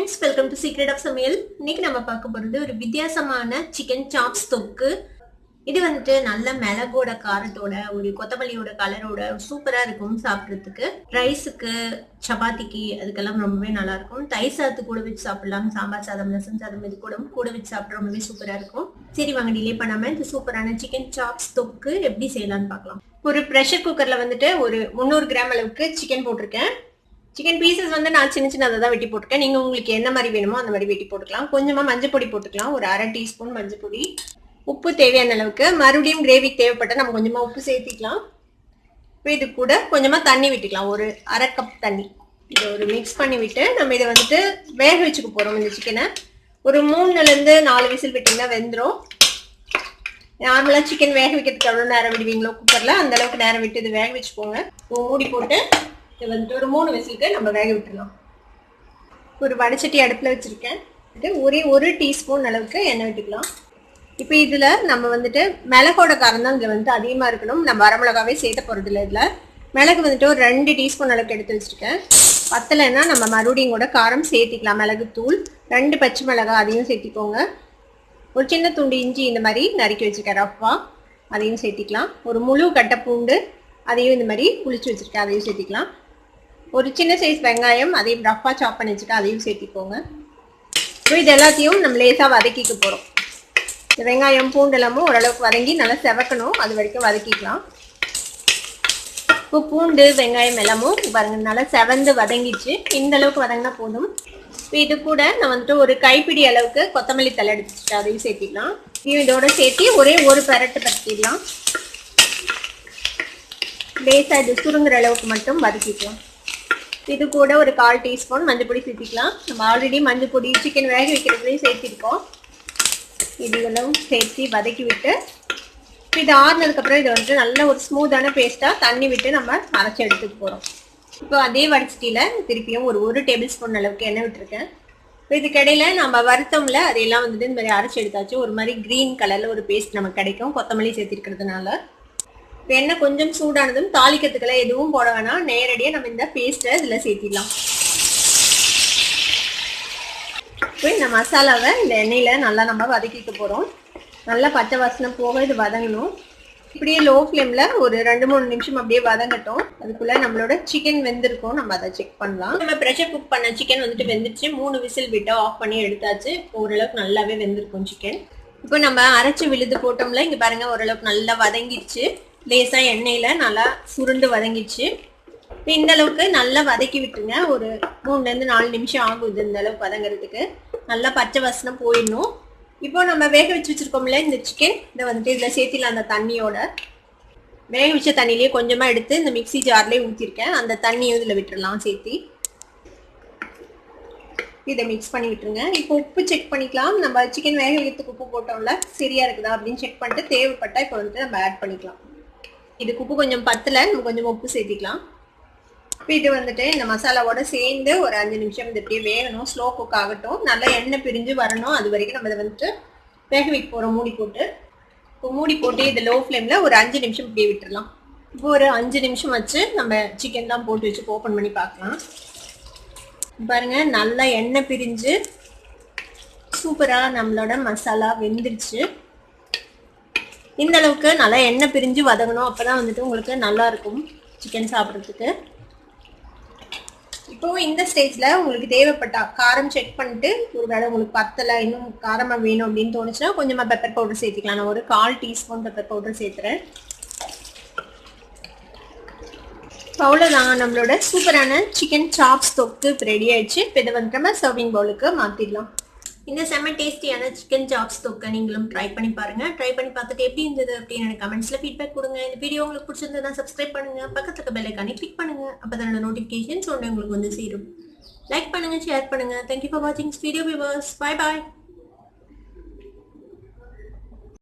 friends, welcome to Secret of Samiyal. இன்னைக்கு நம்ம பார்க்க போறது ஒரு வித்தியாசமான சிக்கன் சாப்ஸ் தொக்கு. இது வந்துட்டு நல்ல மிளகோட காரத்தோட ஒரு கொத்தமல்லியோட கலரோட சூப்பரா இருக்கும் சாப்பிட்றதுக்கு. ரைஸுக்கு, சப்பாத்திக்கு அதுக்கெல்லாம் ரொம்பவே நல்லா இருக்கும். தயிர் சாதத்து கூட வச்சு சாப்பிடலாம். சாம்பார் சாதம், ரசம் சாதம் இது கூட வச்சு சாப்பிட ரொம்பவே சூப்பரா இருக்கும். சரி வாங்க டிலே பண்ணாம இந்த சூப்பரான சிக்கன் சாப்ஸ் தொக்கு எப்படி செய்யலாம்னு பார்க்கலாம். ஒரு ப்ரெஷர் குக்கர்ல வந்துட்டு ஒரு 300 கிராம் அளவுக்கு சிக்கன் போட்டிருக்கேன். சிக்கன் பீசஸ் வந்து நான் சின்னதாக தான் வெட்டி போட்டுருக்கேன். நீங்கள் உங்களுக்கு என்ன மாதிரி வேணுமோ அந்த மாதிரி வெட்டி போட்டுக்கலாம். கொஞ்சமாக மஞ்சள் பொடி போட்டுக்கலாம், ஒரு அரை டீஸ்பூன் மஞ்சள் பொடி. உப்பு தேவையான அளவுக்கு. மறுபடியும் கிரேவிக்கு தேவைப்பட்டால் நம்ம கொஞ்சமாக உப்பு சேர்த்திக்கலாம். இப்போ இது கூட கொஞ்சமாக தண்ணி விட்டுக்கலாம், ஒரு அரை கப் தண்ணி. இதை ஒரு மிக்ஸ் பண்ணி விட்டு நம்ம இதை வந்துட்டு வேக வச்சுக்க போகிறோம். இந்த சிக்கனை ஒரு 3-4 விசில் விட்டிங்கன்னா வெந்துடும். நார்மலாக சிக்கன் வேக வைக்கிறதுக்கு எவ்வளோ நேரம் விடுவீங்களோ குக்கரில் அந்த அளவுக்கு நேரம் விட்டு இது வேக வச்சுக்கோங்க. மூடி போட்டு இது வந்துட்டு ஒரு 3 விசிலுக்கு நம்ம வேக விட்டுடலாம். ஒரு வடைச்சட்டி அடுப்பில் வச்சுருக்கேன். ஒரே 1 டீஸ்பூன் அளவுக்கு எண்ணெய் விட்டுக்கலாம். இப்போ இதில் நம்ம வந்துட்டு மிளகோட காரம் தான் இதில் வந்துட்டு அதிகமாக இருக்கணும். நம்ம வரமிளகாவே சேர்த்த போகிறது இல்லை. இதில் மிளகு வந்துட்டு ஒரு 2 டீஸ்பூன் அளவுக்கு எடுத்து வச்சுருக்கேன். பத்தலைன்னா நம்ம மறுபடியும் கூட காரம் சேர்த்திக்கலாம். மிளகு தூள், 2 பச்சை மிளகாய் அதையும் சேர்த்திக்கோங்க. ஒரு சின்ன துண்டு இஞ்சி இந்த மாதிரி நறுக்கி வச்சுருக்கேன் ரஃபா, அதையும் சேர்த்திக்கலாம். ஒரு முழு கட்டை பூண்டு அதையும் இந்த மாதிரி புளிச்சு வச்சுருக்கேன், அதையும் சேர்த்திக்கலாம். ஒரு சின்ன சைஸ் வெங்காயம் அதையும் ரஃபா சாப் பண்ணி வச்சுட்டு அதையும் சேர்த்திக்கோங்க. இப்போ இது எல்லாத்தையும் நம்ம லேசாக வதக்கிக்க போகிறோம். இந்த வெங்காயம் பூண்டு எல்லாமும் ஓரளவுக்கு வதங்கி நல்லா செவக்கணும், அது வரைக்கும் வதக்கிக்கலாம். இப்போ பூண்டு வெங்காயம் எல்லாமும் பாருங்கள் நல்லா செவந்து வதங்கிச்சு. இந்த அளவுக்கு வதங்கினா போதும். இப்போ இது கூட நான் வந்துட்டு ஒரு கைப்பிடி அளவுக்கு கொத்தமல்லி தழை எடுத்துட்டு அதையும் சேர்த்திக்கலாம். இதோட சேர்த்து ஒரே ஒரு பரட்டு பற்றிடலாம். லேசாக இது சுருங்குற அளவுக்கு மட்டும் வதக்கிக்கலாம். இது கூட ஒரு 1/4 டீஸ்பூன் மஞ்சள் பொடி சேர்த்திக்கலாம். நம்ம ஆல்ரெடி மஞ்சள் பொடி சிக்கன் வேக வைக்கிறதுலையும் சேர்த்திருக்கோம். இதெல்லாம் சேர்த்து வதக்கி விட்டு இது ஆறுனதுக்கப்புறம் இதை வந்துட்டு நல்ல ஒரு ஸ்மூத்தான பேஸ்ட்டாக தண்ணி விட்டு நம்ம அரைச்சி எடுத்துக்க போகிறோம். இப்போ அதே வடிச்சிட்டியில் திருப்பியும் ஒரு டேபிள் ஸ்பூன் அளவுக்கு எண்ணெய் விட்டுருக்கேன். இப்போ இதுக்கிடையில நம்ம வருத்தம்ல அதையெல்லாம் வந்துட்டு இந்த மாதிரி அரைச்சி எடுத்தாச்சு. ஒரு மாதிரி க்ரீன் கலரில் ஒரு பேஸ்ட் நமக்கு கிடைக்கும் கொத்தமல்லி சேர்த்திருக்கிறதுனால. இப்போ எண்ணெய் கொஞ்சம் சூடானதும் தாளிக்கிறதுக்கெல்லாம் எதுவும் போட வேணாம், நேரடியாக நம்ம இந்த பேஸ்ட்டை இதில் சேர்த்திடலாம். இப்போ இந்த மசாலாவை இந்த எண்ணெயில் நல்லா நம்ம வதக்கிக்க போகிறோம். நல்லா பச்சை வாசனை போக இது வதங்கணும். இப்படியே லோ ஃப்ளேமில் ஒரு 2-3 நிமிஷம் அப்படியே வதங்கட்டும். அதுக்குள்ளே நம்மளோட சிக்கன் வெந்திருக்கும், நம்ம அதை செக் பண்ணலாம். நம்ம ப்ரெஷர் குக் பண்ண சிக்கன் வந்துட்டு வெந்துருச்சு. 3 விசில் விட்டு ஆஃப் பண்ணி எடுத்தாச்சு. ஓரளவுக்கு நல்லாவே வெந்திருக்கும் சிக்கன். இப்போ நம்ம அரைச்சி விழுது போட்டோம்ல, இங்கே பாருங்கள் ஓரளவுக்கு நல்லா வதங்கிடுச்சு. லேசாக எண்ணெயில் நல்லா சுருண்டு வதங்கிடுச்சு. இப்போ இந்த அளவுக்கு நல்லா வதக்கி விட்டுருங்க. ஒரு 3-4 நிமிஷம் ஆகுது இந்த அளவுக்கு வதங்கிறதுக்கு. நல்லா பச்சை வாசனை போயிடணும். இப்போ நம்ம வேக வச்சு வச்சுருக்கோம்ல இந்த சிக்கன், இதை வந்துட்டு இதில் சேர்த்திடலாம். அந்த தண்ணியோட வேக வச்ச தண்ணியிலேயே கொஞ்சமாக எடுத்து இந்த மிக்சி ஜார்லேயே ஊற்றிருக்கேன். அந்த தண்ணியும் இதில் விட்டுடலாம் சேர்த்தி. இதை மிக்ஸ் பண்ணி விட்டுருங்க. இப்போ உப்பு செக் பண்ணிக்கலாம். நம்ம சிக்கன் வேக வைக்கிறதுக்கு உப்பு போட்டோம்ல, சரியாக இருக்குதா அப்படின்னு செக் பண்ணிட்டு தேவைப்பட்டால் இப்போ வந்துட்டு நம்ம ஆட் பண்ணிக்கலாம். இதுக்கு உப்பு கொஞ்சம் பத்தலை, நம்ம கொஞ்சம் உப்பு சேர்த்திக்கலாம். இப்போ இது வந்துட்டு இந்த மசாலாவோட சேர்ந்து ஒரு 5 நிமிஷம் இது இப்படியே வேகணும். ஸ்லோ குக் ஆகட்டும், நல்லா எண்ணெய் பிரிஞ்சு வரணும். அது வரைக்கும் நம்ம இதை வந்துட்டு வேக வைக்க போகிறோம் மூடி போட்டு. இப்போ மூடி போட்டு இது லோ ஃப்ளேமில் ஒரு 5 நிமிஷம் இப்படியே விட்டுடலாம். இப்போ ஒரு 5 நிமிஷம் வச்சு நம்ம சிக்கன்லாம் போட்டு வச்சு ஓப்பன் பண்ணி பார்க்கலாம். பாருங்க நல்லா எண்ணெய் பிரிஞ்சு சூப்பராக நம்மளோட மசாலா வெந்துருச்சு. இந்த அளவுக்கு நல்லா எண்ணெய் பிரிஞ்சு வதங்கணும். அப்போ தான் வந்துட்டு உங்களுக்கு நல்லா இருக்கும் சிக்கன் சாப்பிட்றதுக்கு. இப்போ இந்த ஸ்டேஜில் உங்களுக்கு தேவைப்பட்டா காரம் செக் பண்ணிட்டு ஒரு வேளை உங்களுக்கு பத்தலை, இன்னும் காரமாக வேணும் அப்படின்னு தோணுச்சுன்னா கொஞ்சமாக பெப்பர் பவுடர் சேர்த்திக்கலாம். நான் ஒரு 1/4 டீஸ்பூன் பெப்பர் பவுடர் சேர்த்துறேன். அவ்வளோதான், நம்மளோட சூப்பரான சிக்கன் சாப்ஸ் தொக்கு இப்போ ரெடி ஆயிடுச்சு. இப்போ இதை வந்து நம்ம சர்விங் பவுலுக்கு மாற்றிடலாம். இந்த செம்ம டேஸ்டியான சிக்கன் சாப்ஸ் தொக்கை நீங்களும் ட்ரை பண்ணி பாருங்கள். ட்ரை பண்ணி பார்த்துட்டு எப்படி இருந்தது அப்படின்னு எனக்கு கமெண்ட்ஸில் ஃபீட்பேக் கொடுங்க. இந்த வீடியோ உங்களுக்கு பிடிச்சிருந்தா சப்ஸ்கிரைப் பண்ணுங்கள், பக்கத்தில் இருக்க பெல் ஐகானை கிளிக் பண்ணுங்கள். அப்போ தான் என்னோட நோட்டிஃபிகேஷன்ஸ் ஒன்று உங்களுக்கு வந்து சேரும். லைக் பண்ணுங்கள், ஷேர் பண்ணுங்கள். தேங்க்யூ ஃபார் வாட்சிங் வீடியோ வியூவர்ஸ். Bye bye.